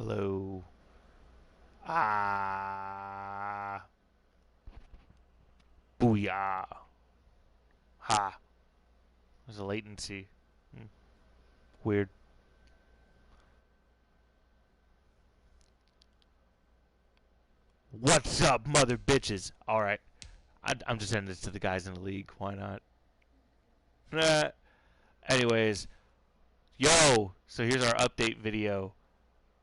Hello. Ah. Booyah. Ha. There's a latency. Hmm. Weird. What's up, mother bitches? Alright. I'm just sending this to the guys in the league. Why not? Anyways. Yo. So here's our update video.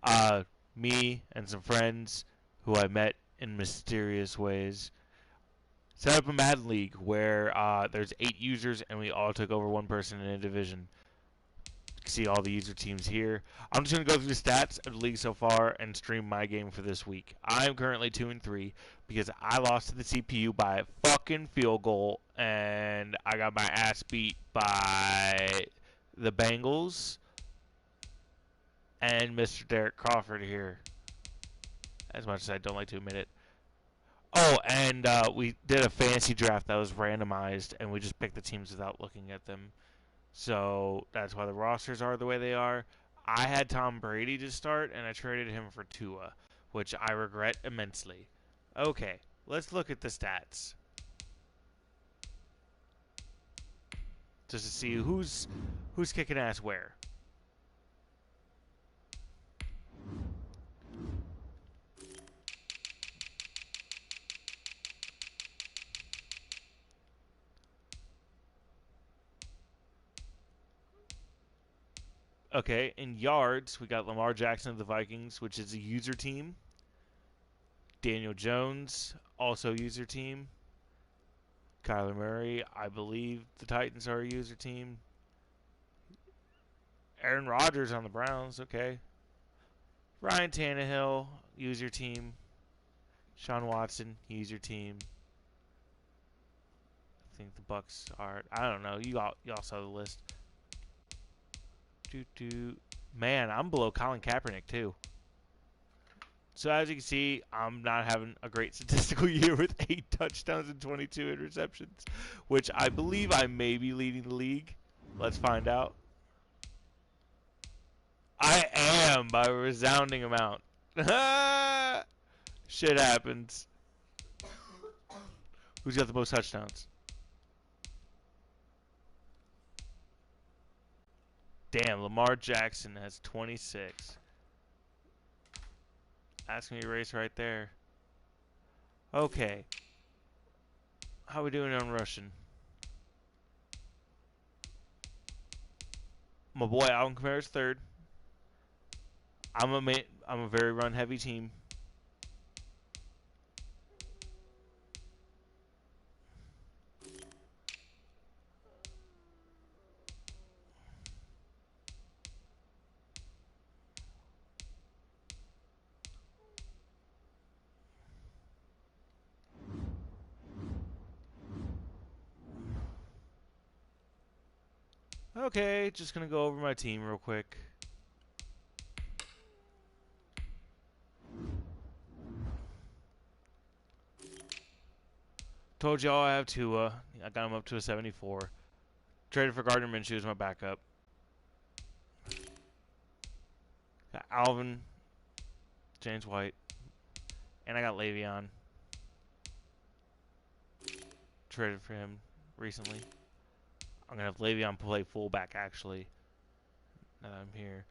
Uh, Me and some friends who I met in mysterious ways set up a Madden league where there's 8 users and we all took over one person in a division. See all the user teams here. I'm just going to go through the stats of the league so far and stream my game for this week. I'm currently 2-3 because I lost to the CPU by a fucking field goal and I got my ass beat by the Bengals and Mr. Derek Crawford here. As much as I don't like to admit it. Oh, and we did a fantasy draft that was randomized, and we just picked the teams without looking at them. So that's why the rosters are the way they are. I had Tom Brady to start, and I traded him for Tua, which I regret immensely. Okay, let's look at the stats just to see who's kicking ass where. Okay, in yards, we got Lamar Jackson of the Vikings, which is a user team. Daniel Jones, also user team. Kyler Murray, I believe the Titans are a user team. Aaron Rodgers on the Browns, okay. Ryan Tannehill, user team. Sean Watson, user team. I think the Bucks are. I don't know. Y'all saw the list. Man, I'm below Colin Kaepernick too. So as you can see, I'm not having a great statistical year with 8 touchdowns and 22 interceptions, which I believe I may be leading the league. Let's find out. I am by a resounding amount. Shit happens. Who's got the most touchdowns? Damn, Lamar Jackson has 26. Ask me a race right there. Okay. How we doing on rushing? My boy Alvin Kamara's third. I'm a very run heavy team. Okay, just gonna go over my team real quick. Told y'all I have Tua. I got him up to a 74. Traded for Gardner Minshew as my backup. Got Alvin, James White, and I got Le'Veon. Traded for him recently. I'm gonna have Le'Veon play fullback actually. Now that I'm here.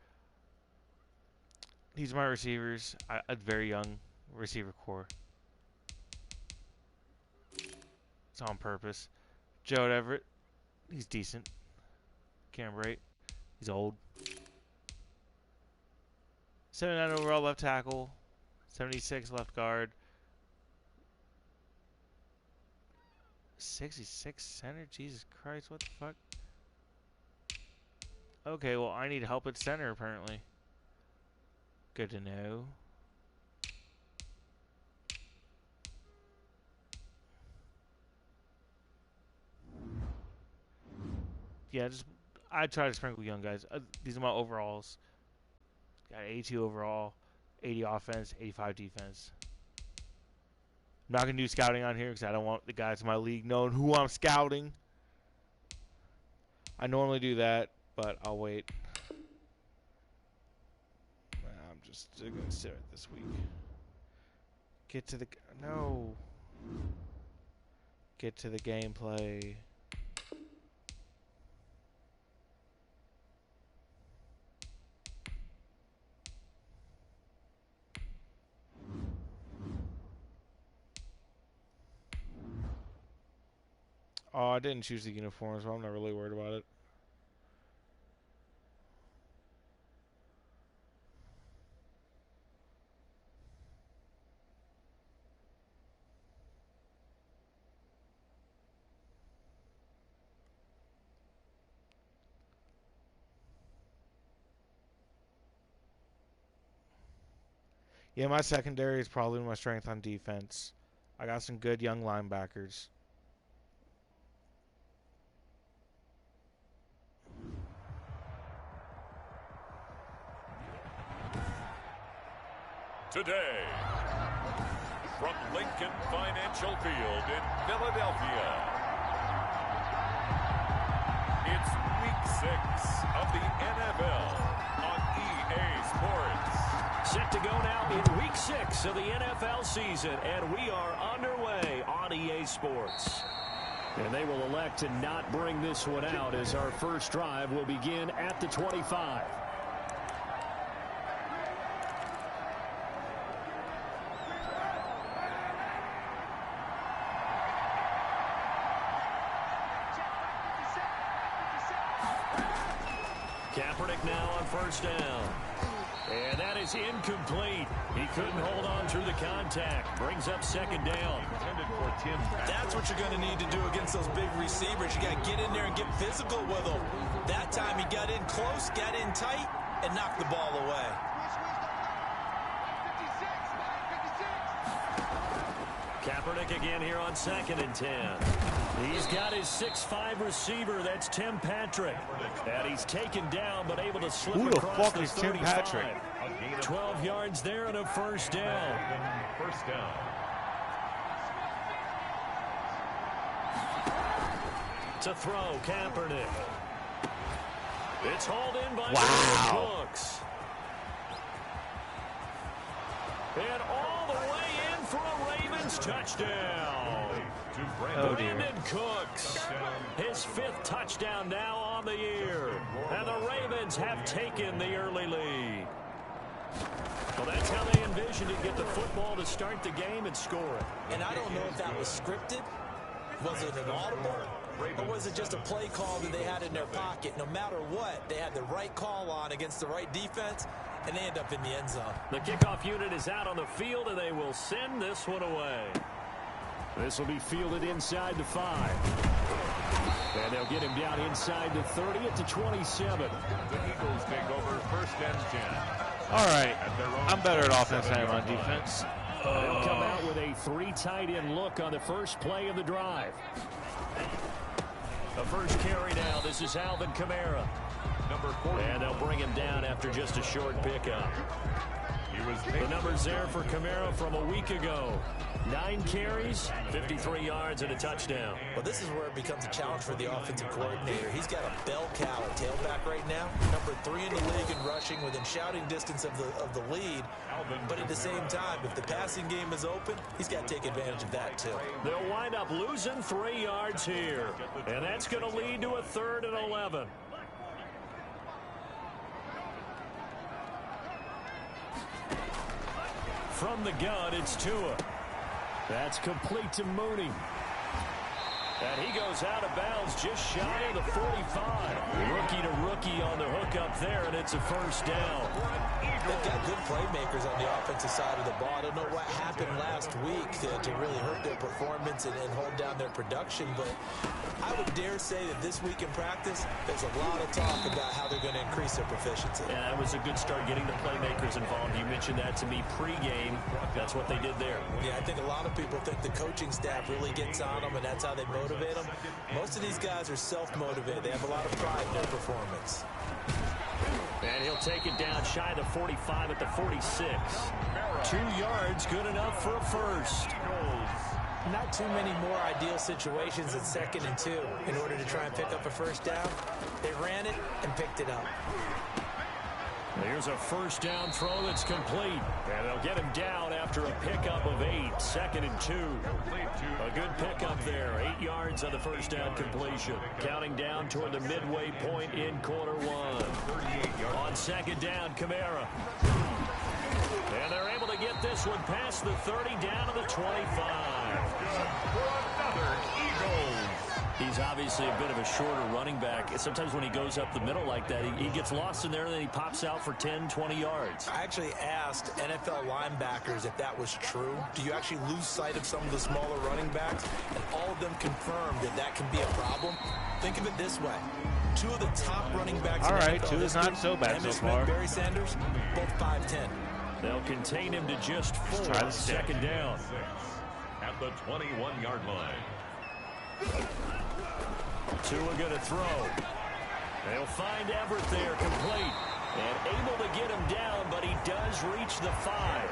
These are my receivers. A very young receiver core. It's on purpose. Joe Everett, he's decent. Cam Rate, he's old. 79 overall left tackle, 76 left guard, 66 center. Jesus Christ, what the fuck? Okay, well I need help at center apparently. Good to know. Yeah, just I try to sprinkle young guys. These are my overalls. Got 82 overall, 80 offense, 85 defense. I'm not gonna do scouting on here because I don't want the guys in my league knowing who I'm scouting. I normally do that, but I'll wait. just going to sit it this week. Get to the... No. Get to the gameplay. Oh, I didn't choose the uniforms, but I'm not really worried about it. Yeah, my secondary is probably my strength on defense. I got some good young linebackers. Today, from Lincoln Financial Field in Philadelphia, it's Week 6 of the NFL on EA Sports. Set to go now in Week 6 of the NFL season, and we are underway on EA Sports. And they will elect to not bring this one out as our first drive will begin at the 25. Kaepernick now on first down. And that is incomplete. He couldn't hold on through the contact. Brings up second down. That's what you're going to need to do against those big receivers. You got to get in there and get physical with them. That time he got in close, got in tight, and knocked the ball away. Kaepernick again here on 2nd and 10. He's got his 6'5" receiver. That's Tim Patrick. And he's taken down but able to slip Who the across fuck is the Tim 35. Patrick? 12 yards there and a first down. First down. To throw, Kaepernick. It's hauled in by Cooks. And all the way in for a Ravens touchdown. Oh, dear. Brandon Cooks, his 5th touchdown now on the year. And the Ravens have taken the early lead. Well, that's how they envisioned to get the football to start the game and score it. And I don't know if that was scripted. Was it an audible? Or was it just a play call that they had in their pocket? No matter what, they had the right call on against the right defense, and they end up in the end zone. The kickoff unit is out on the field, and they will send this one away. This will be fielded inside the 5. And they'll get him down inside the 30 at the 27. The Eagles take over 1st and 10. All right. I'm better at offense than I am on defense. They'll come out with a 3 tight end look on the first play of the drive. The first carry now. This is Alvin Kamara. Number 40. And they'll bring him down after just a short pickup. The numbers there for Kamara from a week ago. 9 carries, 53 yards, and a touchdown. Well, this is where it becomes a challenge for the offensive coordinator. He's got a bell cow at tailback right now. Number 3 in the league in rushing within shouting distance of the lead. But at the same time, if the passing game is open, he's got to take advantage of that too. They'll wind up losing 3 yards here. And that's going to lead to a 3rd and 11. From the gun, it's Tua. That's complete to Mooney. And he goes out of bounds just shy of the 45. Rookie to rookie on the hook up there, and it's a first down. They've got good playmakers on the offensive side of the ball. I don't know what happened last week to really hurt their performance and hold down their production, but I would dare say that this week in practice, there's a lot of talk about how they're going to increase their proficiency. Yeah, that was a good start getting the playmakers involved. You mentioned that to me pregame. That's what they did there. Yeah, I think a lot of people think the coaching staff really gets on them, and that's how they motivate them. Most of these guys are self-motivated. They have a lot of pride in their performance. And he'll take it down shy of the 45 at the 46. 2 yards, good enough for a first. Not too many more ideal situations at 2nd and 2 in order to try and pick up a first down. They ran it and picked it up. Here's a first down throw that's complete. And they'll get him down after a pickup of 8. 2nd and 2. A good pickup there. 8 yards on the first down completion. Counting down toward the midway point in quarter 1. On 2nd down, Kamara. And they're able to get this one past the 30 down to the 25. Another Eagles. He's obviously a bit of a shorter running back. Sometimes when he goes up the middle like that, he gets lost in there and then he pops out for 10, 20 yards. I actually asked NFL linebackers if that was true. Do you actually lose sight of some of the smaller running backs? And all of them confirmed that that can be a problem. Think of it this way. 2 of the top running backs All in right, NFL 2 is not so bad so Emmitt Smith, far. Barry Sanders, both 5'10". They'll contain him to just 4. Try the stick. 2nd down. At the 21-yard line. Tua going to throw. They'll find Everett there, complete. And able to get him down, but he does reach the 5.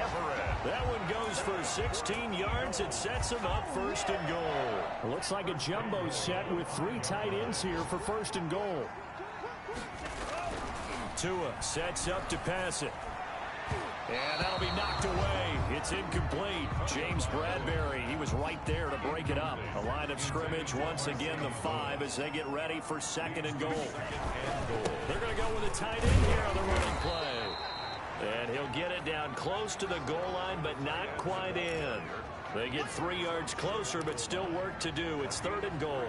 Everett. That one goes for 16 yards. It sets him up 1st and goal. Looks like a jumbo set with 3 tight ends here for 1st and goal. Tua sets up to pass it. And that'll be knocked away. It's incomplete. James Bradbury, he was right there to break it up. A line of scrimmage, once again, the 5 as they get ready for 2nd and goal. They're going to go with a tight end here on the running play. And he'll get it down close to the goal line, but not quite in. They get 3 yards closer, but still work to do. It's 3rd and goal.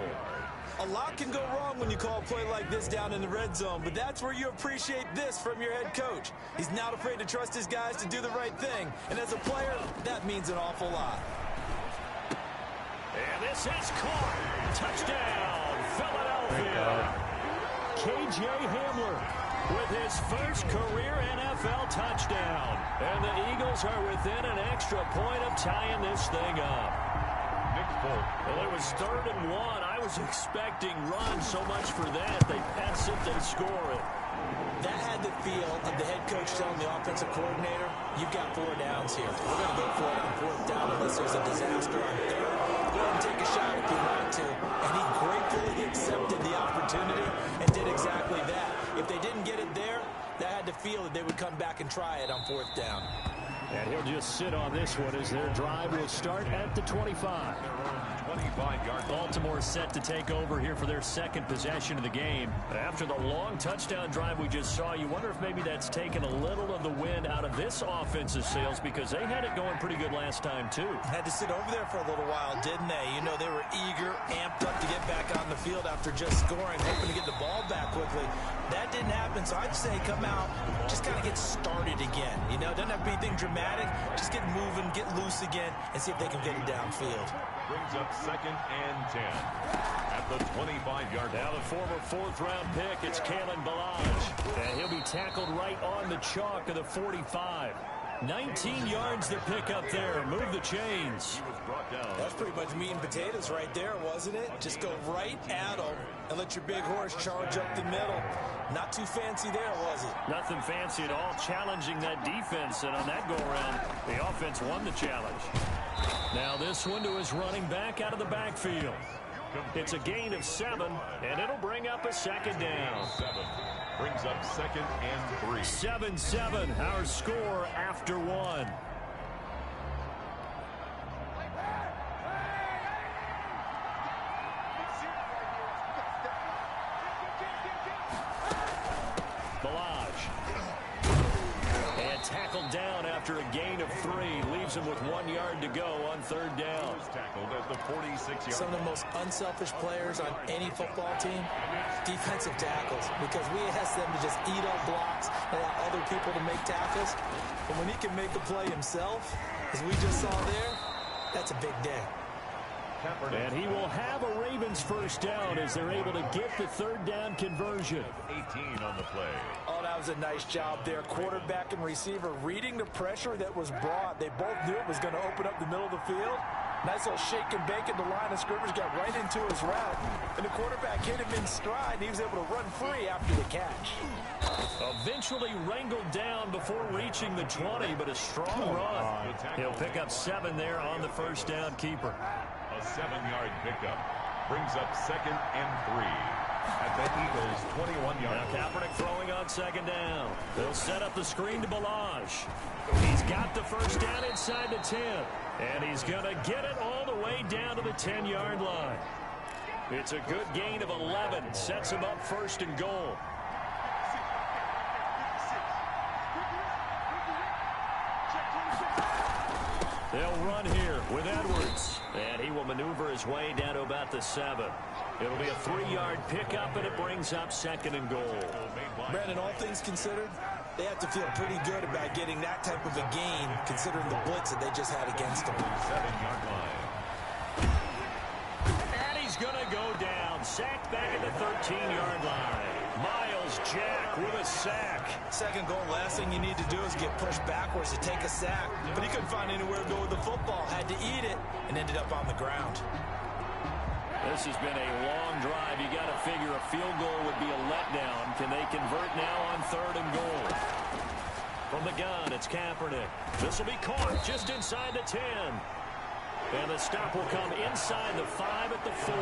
A lot can go wrong when you call a play like this down in the red zone, but that's where you appreciate this from your head coach. He's not afraid to trust his guys to do the right thing, and as a player, that means an awful lot. And this is caught. Touchdown, Philadelphia. K.J. Hamler with his first career NFL touchdown. And the Eagles are within an extra point of tying this thing up. Well, it was 3rd and 1. I was expecting runs so much for that. They pass it, they score it. That had the feel of the head coach telling the offensive coordinator, you've got 4 downs here. We're going to go for it on 4th down unless there's a disaster on 3rd. Go ahead and take a shot if you want to. And he gratefully accepted the opportunity and did exactly that. If they didn't get it there, that had the feel that they would come back and try it on 4th down. And he'll just sit on this one as their drive will start at the 25. 25-yard. Baltimore set to take over here for their 2nd possession of the game. After the long touchdown drive we just saw, you wonder if maybe that's taken a little of the wind out of this offensive sails because they had it going pretty good last time too. Had to sit over there for a little while, didn't they? You know, they were eager, amped up to get back on the field after just scoring, hoping to get the ball back quickly. That didn't happen, so I'd say come out, just kind of get started again. You know, doesn't have to be anything dramatic. Just get moving, get loose again, and see if they can get it downfield. Brings up 2nd and 10 at the 25-yard line. Now the former 4th-round pick, it's Kalen Ballage. And he'll be tackled right on the chalk of the 45. 19 yards to pick up there. Move the chains. That's pretty much meat and potatoes right there, wasn't it? Just go right at them and let your big horse charge up the middle. Not too fancy there, was it? Nothing fancy at all, challenging that defense. And on that go-around, the offense won the challenge. Now this one to his running back out of the backfield. It's a gain of 7, and it'll bring up a 2nd down. 7 brings up 2nd and 3. 7-7, our score after 1. Tackled down after a gain of 3. Leaves him with 1 yard to go on 3rd down. Tackled at the 46-yard. Some of the most unselfish players on any football team, defensive tackles, because we ask them to just eat up blocks and allow other people to make tackles. But when he can make a play himself, as we just saw there, that's a big day. And he will have a Ravens first down as they're able to get the 3rd down conversion. 18 on the play. Oh, that was a nice job there. Quarterback and receiver reading the pressure that was brought. They both knew it was going to open up the middle of the field. Nice little shake and bake at the line of scrimmage, got right into his route. And the quarterback hit him in stride, and he was able to run free after the catch. Eventually wrangled down before reaching the 20, but a strong run. He'll pick up 7 there on the first down keeper. A 7-yard pickup brings up 2nd and 3. at the Eagles' 21-yard line. Kaepernick throwing on second down. They'll set up the screen to Balaj. He's got the first down inside the 10. And he's going to get it all the way down to the 10-yard line. It's a good gain of 11. Sets him up first and goal. They'll run here with Edwards. And he will maneuver his way down to about the 7. It'll be a 3-yard pickup, and it brings up second and goal. Brandon, all things considered, they have to feel pretty good about getting that type of a gain, considering the blitz that they just had against them. 7-yard line. And he's going to go down. Sacked back at the 13-yard line. Miles Jack with a sack. Second goal, last thing you need to do is get pushed backwards to take a sack. But he couldn't find anywhere to go with the football. Had to eat it and ended up on the ground. This has been a long drive. You got to figure a field goal would be a letdown. Can they convert now on third and goal? From the gun, it's Kaepernick. This will be caught just inside the 10. And the stop will come inside the 5 at the 4.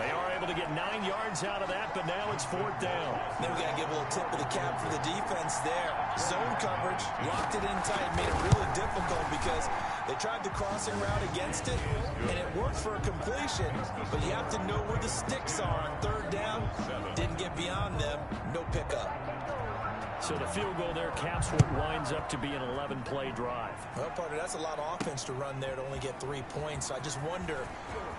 They are able to get 9 yards out of that, but now it's fourth down. Then we got to give a little tip of the cap for the defense there. Zone coverage, locked it in tight, made it really difficult because they tried the crossing route against it, and it worked for a completion, but you have to know where the sticks are on third down. Didn't get beyond them, no pickup. So the field goal there caps what winds up to be an 11-play drive. Well, partner, that's a lot of offense to run there to only get 3 points. So I just wonder,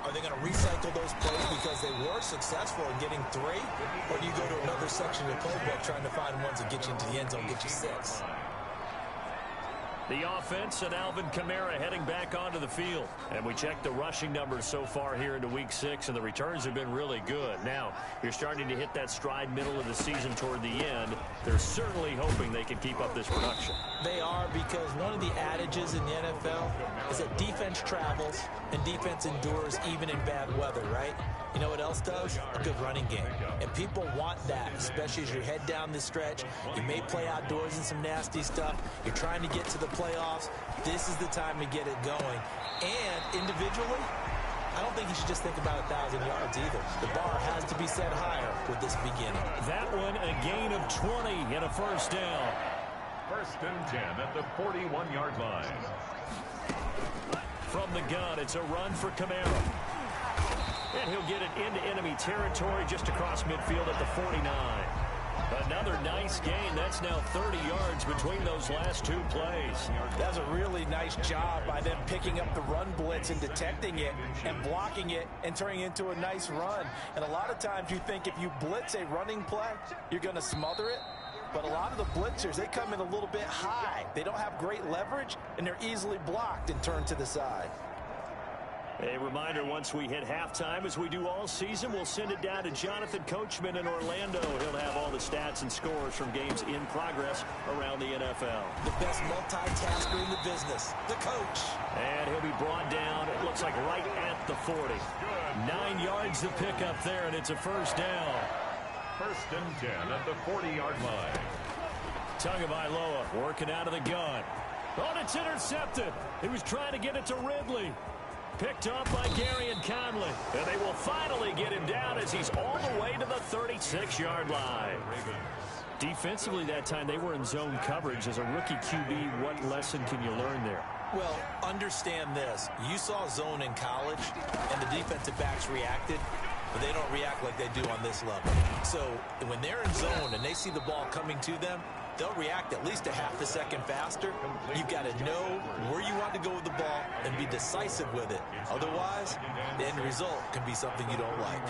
are they going to recycle those plays because they were successful in getting 3? Or do you go to another section of the playbook trying to find ones that get you into the end zone, get you 6? The offense and Alvin Kamara heading back onto the field. And we checked the rushing numbers so far here into Week 6, and the returns have been really good. Now, you're starting to hit that stride middle of the season toward the end. They're certainly hoping they can keep up this production. They are, because one of the adages in the NFL is that defense travels and defense endures even in bad weather, right? You know what else does? A good running game. And people want that, especially as you head down the stretch. You may play outdoors in some nasty stuff. You're trying to get to the playoffs. This is the time to get it going. And individually, I don't think you should just think about 1,000 yards either. The bar has to be set higher with this beginning. That one, a gain of 20 and a first down. First and 10 at the 41-yard line. From the gun, it's a run for Kamara. And he'll get it into enemy territory just across midfield at the 49. Another nice gain. That's now 30 yards between those last 2 plays. That's a really nice job by them picking up the run blitz and detecting it and blocking it and turning it into a nice run. And a lot of times you think if you blitz a running play, you're going to smother it. But a lot of the blitzers, they come in a little bit high. They don't have great leverage, and they're easily blocked and turned to the side. A reminder, once we hit halftime, as we do all season, we'll send it down to Jonathan Coachman in Orlando. He'll have all the stats and scores from games in progress around the NFL. The best multitasker in the business, the coach. And he'll be brought down, it looks like right at the 40. 9 yards to pick up there, and it's a first down. First and 10 at the 40-yard line. Tagovailoa working out of the gun. Oh, it's intercepted. He was trying to get it to Ridley. Picked up by Gary and Conley. And they will finally get him down as he's all the way to the 36-yard line. Defensively that time, they were in zone coverage. As a rookie QB, what lesson can you learn there? Well, understand this. You saw zone in college, and the defensive backs reacted, but they don't react like they do on this level. So when they're in zone and they see the ball coming to them, they'll react at least a half a second faster. You've got to know where you want to go with the ball and be decisive with it. Otherwise, the end result can be something you don't like.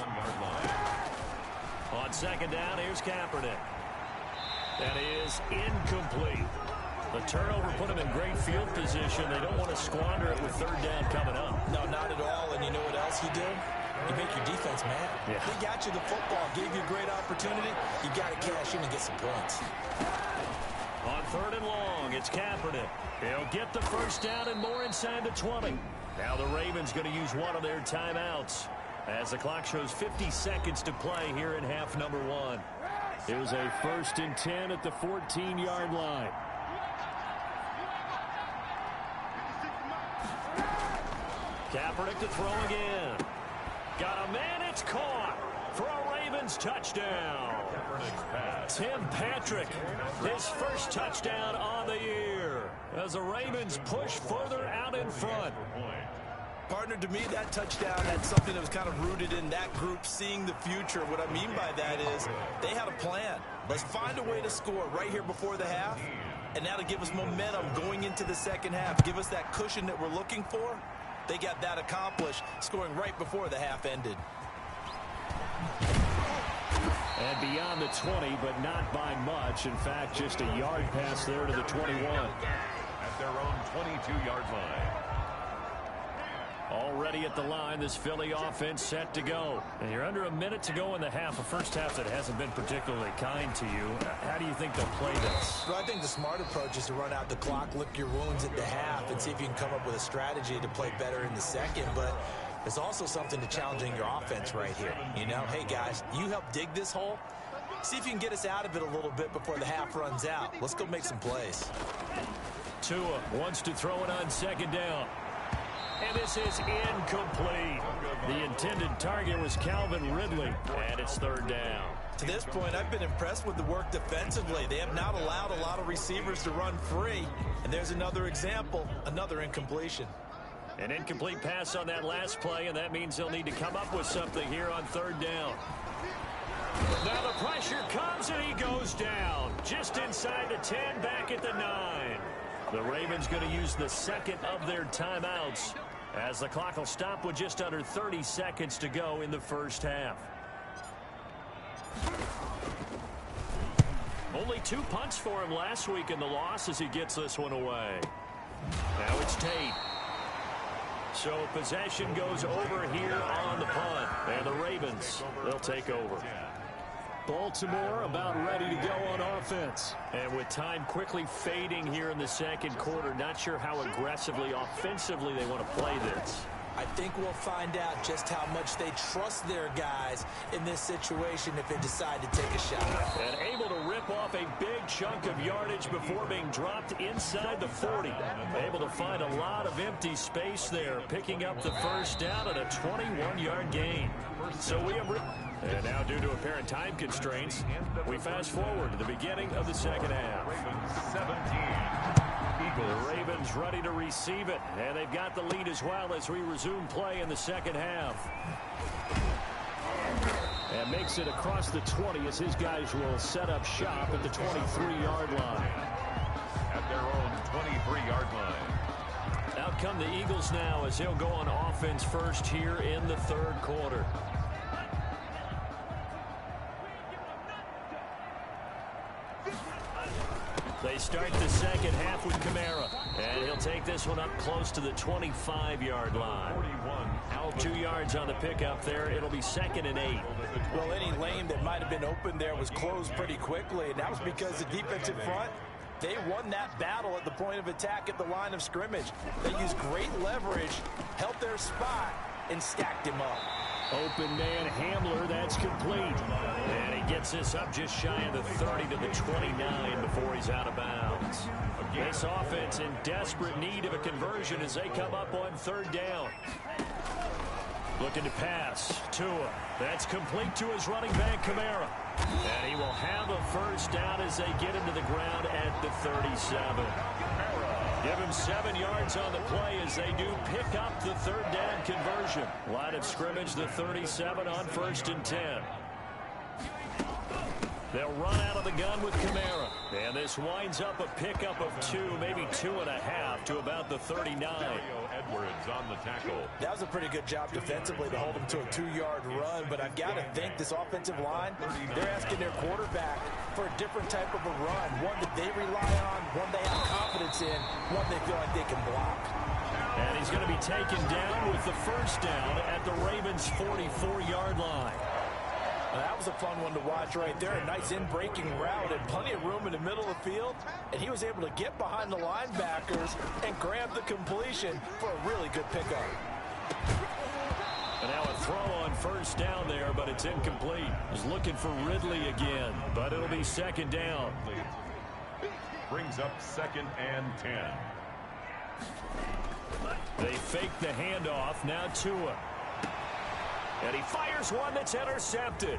On second down, here's Kaepernick. That is incomplete. The turnover put them in great field position. They don't want to squander it with third down coming up. No, not at all. And you know what else you do? You make your defense mad. Yeah. They got you the football, gave you a great opportunity. You got to cash in and get some points. On third and long, it's Kaepernick. He'll get the first down and more inside the 20. Now the Ravens going to use one of their timeouts as the clock shows 50 seconds to play here in half number 1. It was a first and 10 at the 14-yard line. Kaepernick to throw again. Got a man, it's caught. for a Ravens touchdown. Tim Patrick, his first touchdown on the year as the Ravens push further out in front. Partner, to me, that touchdown had something that was kind of rooted in that group seeing the future. What I mean by that is they had a plan. Let's find a way to score right here before the half, and that'll give us momentum going into the second half. Give us that cushion that we're looking for. They got that accomplished, scoring right before the half ended. And beyond the 20, but not by much. In fact, just a yard pass there to the 21. At their own 22-yard line. Already at the line, this Philly offense set to go. And you're under a minute to go in the half, a first half that hasn't been particularly kind to you. How do you think they'll play this? Well, I think the smart approach is to run out the clock, lick your wounds at the half, and see if you can come up with a strategy to play better in the second. But there's also something to challenging your offense right here. You know, hey, guys, you help dig this hole. See if you can get us out of it a little bit before the half runs out. Let's go make some plays. Tua wants to throw it on second down. And this is incomplete. The intended target was Calvin Ridley, and it's third down. To this point, I've been impressed with the work defensively. They have not allowed a lot of receivers to run free. And there's another example, another incompletion. An incomplete pass on that last play, and that means they'll need to come up with something here on third down. Now the pressure comes, and he goes down. Just inside the 10, back at the 9. The Ravens going to use the second of their timeouts as the clock will stop with just under 30 seconds to go in the first half. Only 2 punts for him last week in the loss as he gets this one away. Now it's Tate. So possession goes over here on the punt. And the Ravens, they'll take over. Baltimore about ready to go on offense. And with time quickly fading here in the second quarter, not sure how aggressively, offensively they want to play this. I think we'll find out just how much they trust their guys in this situation if they decide to take a shot. And able to rip off a big chunk of yardage before being dropped inside the 40. Able to find a lot of empty space there, picking up the first down at a 21-yard gain. So we have... And now, due to apparent time constraints, we fast forward to the beginning of the second half. 17. The Ravens ready to receive it, and they've got the lead as well as we resume play in the second half. And makes it across the 20 as his guys will set up shop at the 23-yard line. At their own 23-yard line. Out come the Eagles now as they'll go on offense first here in the third quarter. They start the second half with Kamara, and he'll take this one up close to the 25-yard line. 2 yards on the pickup there. It'll be 2nd and 8. Well, any lane that might have been open there was closed pretty quickly, and that was because the defensive front, they won that battle at the point of attack at the line of scrimmage. They used great leverage, held their spot, and stacked him up. Open man Hamler, that's complete. And he gets this up just shy of the 30 to the 29 before he's out of bounds. This offense in desperate need of a conversion as they come up on third down. Looking to pass. Tua. That's complete to his running back, Kamara. And he will have a first down as they get him to the ground at the 37. Give him 7 yards on the play as they do pick up the third down conversion. Line of scrimmage, the 37 on 1st and 10. They'll run out of the gun with Kamara. And this winds up a pickup of 2, maybe 2.5 to about the 39. Edwards on the tackle. That was a pretty good job defensively to hold him to a 2-yard run, but I've got to think this offensive line, they're asking their quarterback for a different type of a run, one that they rely on, one they have confidence in, one they feel like they can block. And he's going to be taken down with the first down at the Ravens' 44-yard line. That was a fun one to watch right there. A nice in-breaking route and plenty of room in the middle of the field. And he was able to get behind the linebackers and grab the completion for a really good pickup. And now a throw on first down there, but it's incomplete. He's looking for Ridley again, but it'll be 2nd down. Brings up 2nd and 10. They fake the handoff. Now Tua. And he fires one that's intercepted.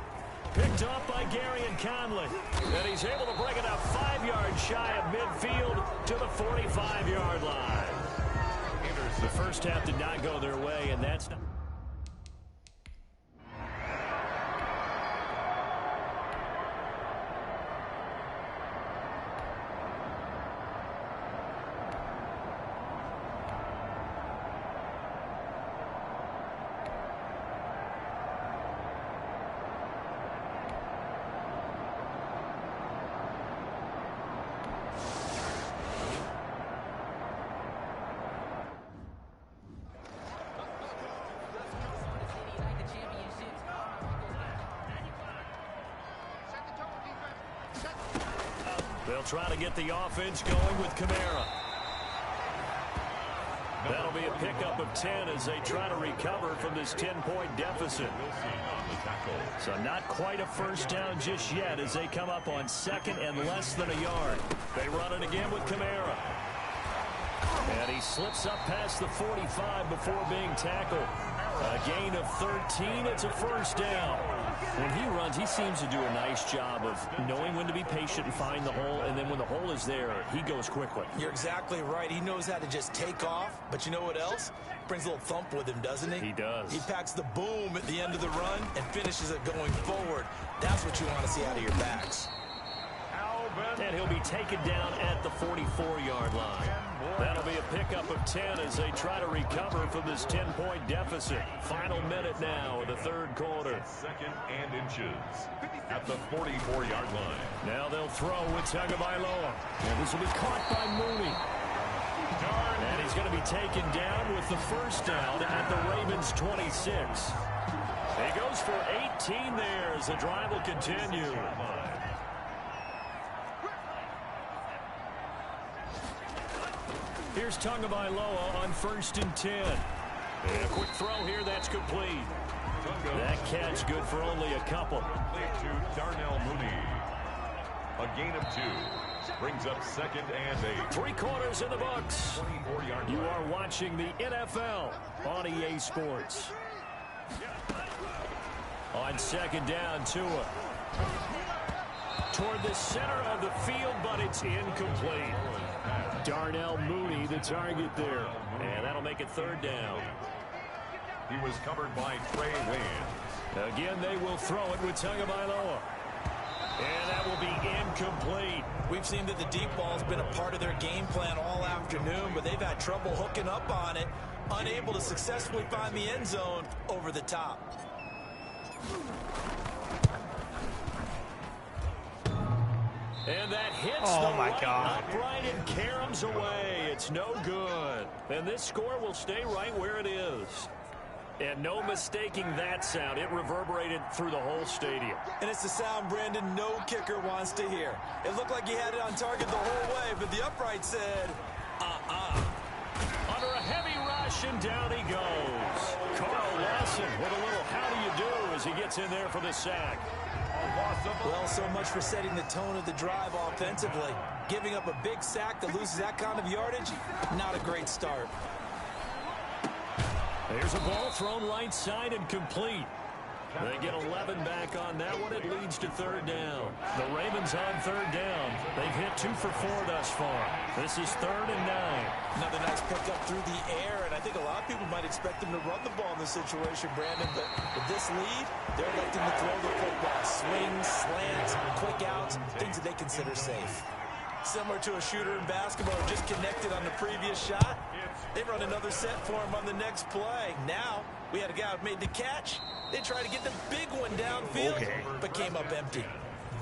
Picked off by Gary and Conley. And he's able to bring it up 5 yards shy of midfield to the 45-yard line. The first half did not go their way, and that's not... They'll try to get the offense going with Kamara. That'll be a pickup of 10 as they try to recover from this 10-point deficit. So not quite a first down just yet as they come up on second and less than a yard. They run it again with Kamara. And he slips up past the 45 before being tackled. A gain of 13. It's a first down. When he runs, he seems to do a nice job of knowing when to be patient and find the hole, and then when the hole is there, he goes quickly. You're exactly right. He knows how to just take off, but you know what else? Brings a little thump with him, doesn't he? He does. He packs the boom at the end of the run and finishes it going forward. That's what you want to see out of your backs. And he'll be taken down at the 44-yard line. That'll be a pickup of 10 as they try to recover from this 10-point deficit. Final minute now of the third quarter. Second and inches at the 44-yard line. Now they'll throw with Tagovailoa. And this will be caught by Mooney. And he's going to be taken down with the first down at the Ravens' 26. He goes for 18 there as the drive will continue. Here's Tagovailoa on 1st and 10. And a quick throw here, that's complete. That catch good for only a couple. To Darnell Mooney. A gain of 2. Brings up second and 8. 3 quarters in the books. 24-yard You are watching the NFL on EA Sports. On second down, Tua. Toward the center of the field, but it's incomplete. Darnell Mooney, the target there. And that'll make it third down. He was covered by Trey Waynes. Again, they will throw it with Tagovailoa. And that will be incomplete. We've seen that the deep ball's been a part of their game plan all afternoon, but they've had trouble hooking up on it, unable to successfully find the end zone over the top. And that hits the right upright and caroms away. It's no good. And this score will stay right where it is. And no mistaking that sound. It reverberated through the whole stadium. And it's the sound, Brandon, no kicker wants to hear. It looked like he had it on target the whole way, but the upright said, Under a heavy rush, and down he goes. Carl Lawson with a little how do you do as he gets in there for the sack. Well, so much for setting the tone of the drive offensively. Giving up a big sack that loses that kind of yardage, not a great start. There's a ball thrown right side and complete. They get 11 back on that one. It leads to third down. The Ravens on third down. They've hit 2 for 4 thus far. This is 3rd and 9. Another nice pickup through the air, and I think a lot of people might expect them to run the ball in this situation, Brandon, but with this lead, they're electing to throw the football. Swings, slants, quick outs, things that they consider safe. Similar to a shooter in basketball who just connected on the previous shot, they run another set for him on the next play. Now, we had a guy who made the catch. They tried to get the big one downfield, but came up empty.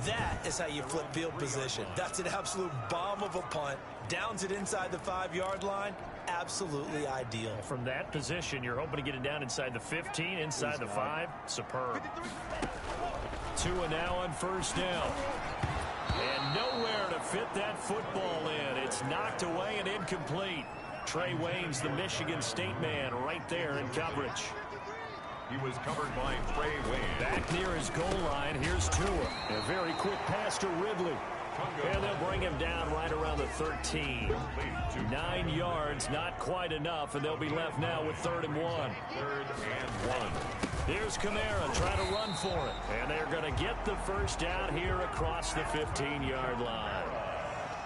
That is how you flip field position. That's an absolute bomb of a punt. Downs it inside the 5-yard line. Absolutely ideal. From that position, you're hoping to get it down inside the 15, inside the 5. Superb. Tua now on first down. And nowhere to fit that football in. It's knocked away and incomplete. Trey Waynes, the Michigan State man, right there in coverage. He was covered by Trey Waynes. Back near his goal line, here's Tua. A very quick pass to Ridley. And they'll bring him down right around the 13. 9 yards, not quite enough, and they'll be left now with 3rd and 1. 3rd and 1. Here's Kamara trying to run for it. And they're going to get the first down here across the 15-yard line.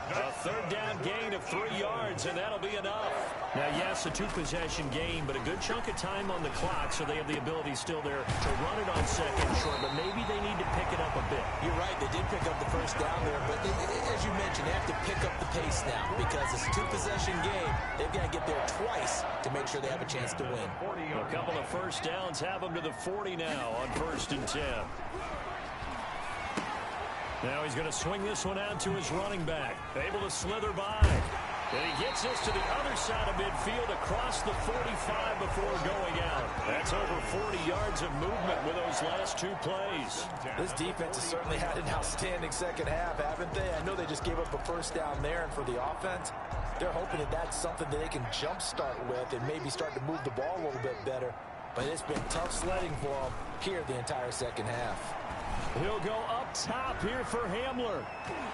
A third down gain of 3 yards, and that'll be enough. Now, yes, a 2-possession game, but a good chunk of time on the clock, so they have the ability still there to run it on second short, but maybe they need to pick it up a bit. You're right, they did pick up the first down there, but as you mentioned, they have to pick up the pace now because it's a 2-possession game. They've got to get there twice to make sure they have a chance to win. A couple of first downs have them to the 40 now on 1st and 10. Now he's going to swing this one out to his running back. Able to slither by. And he gets this to the other side of midfield across the 45 before going out. That's over 40 yards of movement with those last 2 plays. This defense has certainly had an outstanding second half, haven't they? I know they just gave up a first down there, and for the offense, they're hoping that that's something that they can jumpstart with and maybe start to move the ball a little bit better. But it's been tough sledding for them here the entire second half. He'll go up top here for Hamler.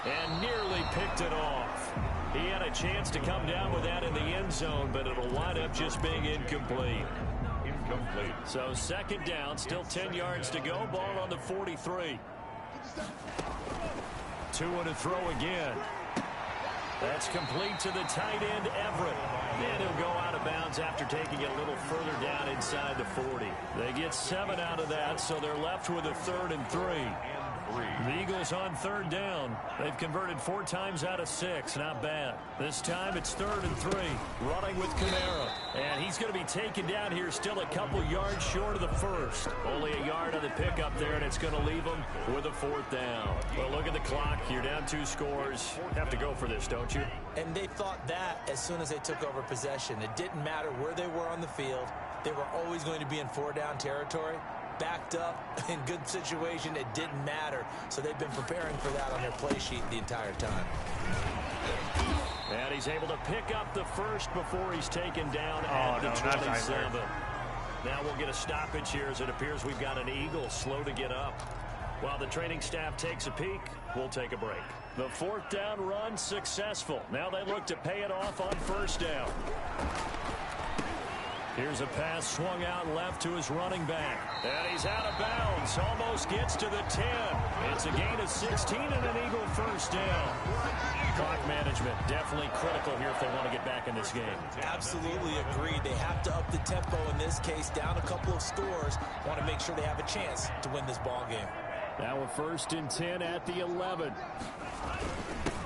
And nearly picked it off. He had a chance to come down with that in the end zone, but it'll wind up just being incomplete. So second down, still 10 yards to go. Ball on the 43. 2 to throw again. That's complete to the tight end, Everett. And he'll go out of bounds after taking it a little further down inside the 40. They get 7 out of that, so they're left with a 3rd and 3. The Eagles on 3rd down. They've converted 4 times out of 6. Not bad. This time it's 3rd and 3. Running with Kamara. And he's going to be taken down here still a couple yards short of the first. Only a yard on the pickup there, and it's going to leave him with a 4th down. Well, look at the clock. You're down 2 scores. Have to go for this, don't you? And they thought that as soon as they took over possession. It didn't matter where they were on the field. They were always going to be in 4-down territory. Backed up in good situation, it didn't matter. So they've been preparing for that on their play sheet the entire time. And he's able to pick up the first before he's taken down at the 27. Now we'll get a stoppage here as it appears we've got an Eagle slow to get up. While the training staff takes a peek, we'll take a break. The 4th down run successful. Now they look to pay it off on 1st down. Here's a pass swung out left to his running back. And he's out of bounds. Almost gets to the 10. It's a gain of 16 and an Eagle 1st down. Clock management definitely critical here if they want to get back in this game. Absolutely agreed. They have to up the tempo in this case. Down a couple of scores. Want to make sure they have a chance to win this ball game. Now a 1st and 10 at the 11.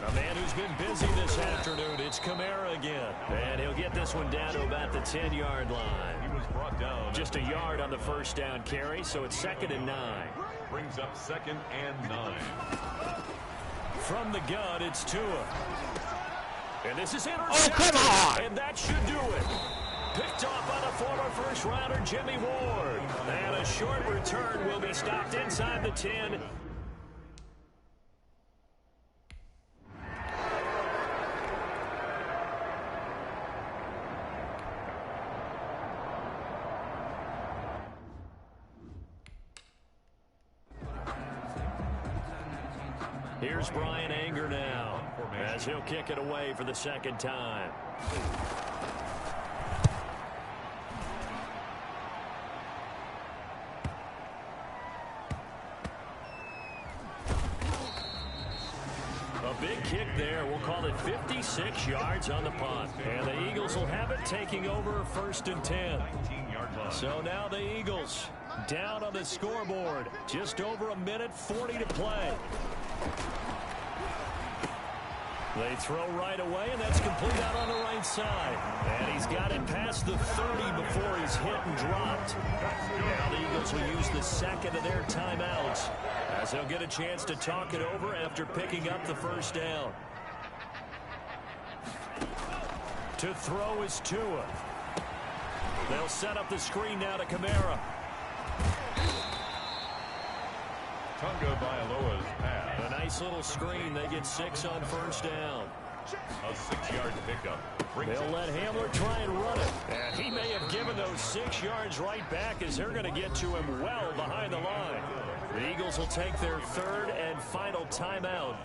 A man who's been busy this afternoon. It's Kamara again. And he'll get this one down to about the 10-yard line. He was brought down. Just a yard on the 1st down carry, so it's 2nd and 9. Brings up 2nd and 9. From the gun, it's Tua. And this is intercepted. Oh, come on! And that should do it. Picked off by the former first-rounder Jimmy Ward. And a short return will be stopped inside the 10. Here's Brian Anger now as he'll kick it away for the 2nd time. A big kick there. We'll call it 56 yards on the punt. And the Eagles will have it taking over 1st and 10. So now the Eagles down on the scoreboard. Just over a minute 40 to play. They throw right away, and that's complete out on the right side. And he's got it past the 30 before he's hit and dropped. Now the Eagles will use the 2nd of their timeouts as they'll get a chance to talk it over after picking up the 1st down. To throw is Tua. They'll set up the screen now to Kamara. Tunga Bailoa's pass. A nice little screen. They get 6 on 1st down. A 6-yard pickup. They'll let Hamler try and run it. And he may have given those 6 yards right back as they're going to get to him well behind the line. The Eagles will take their 3rd and final timeout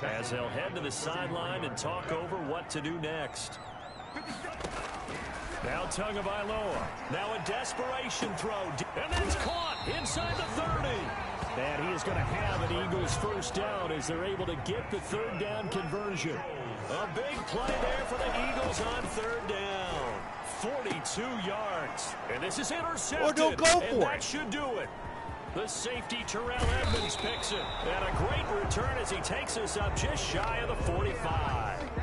as they'll head to the sideline and talk over what to do next. Now Tagovailoa. Now a desperation throw. And that's caught inside the 30. And he is going to have an Eagles first down as they're able to get the third down conversion. A big play there for the Eagles on third down. 42 yards. And this is intercepted. Or don't go for and it. that should do it. The safety Terrell Edmonds picks it. And a great return as he takes us up just shy of the 45.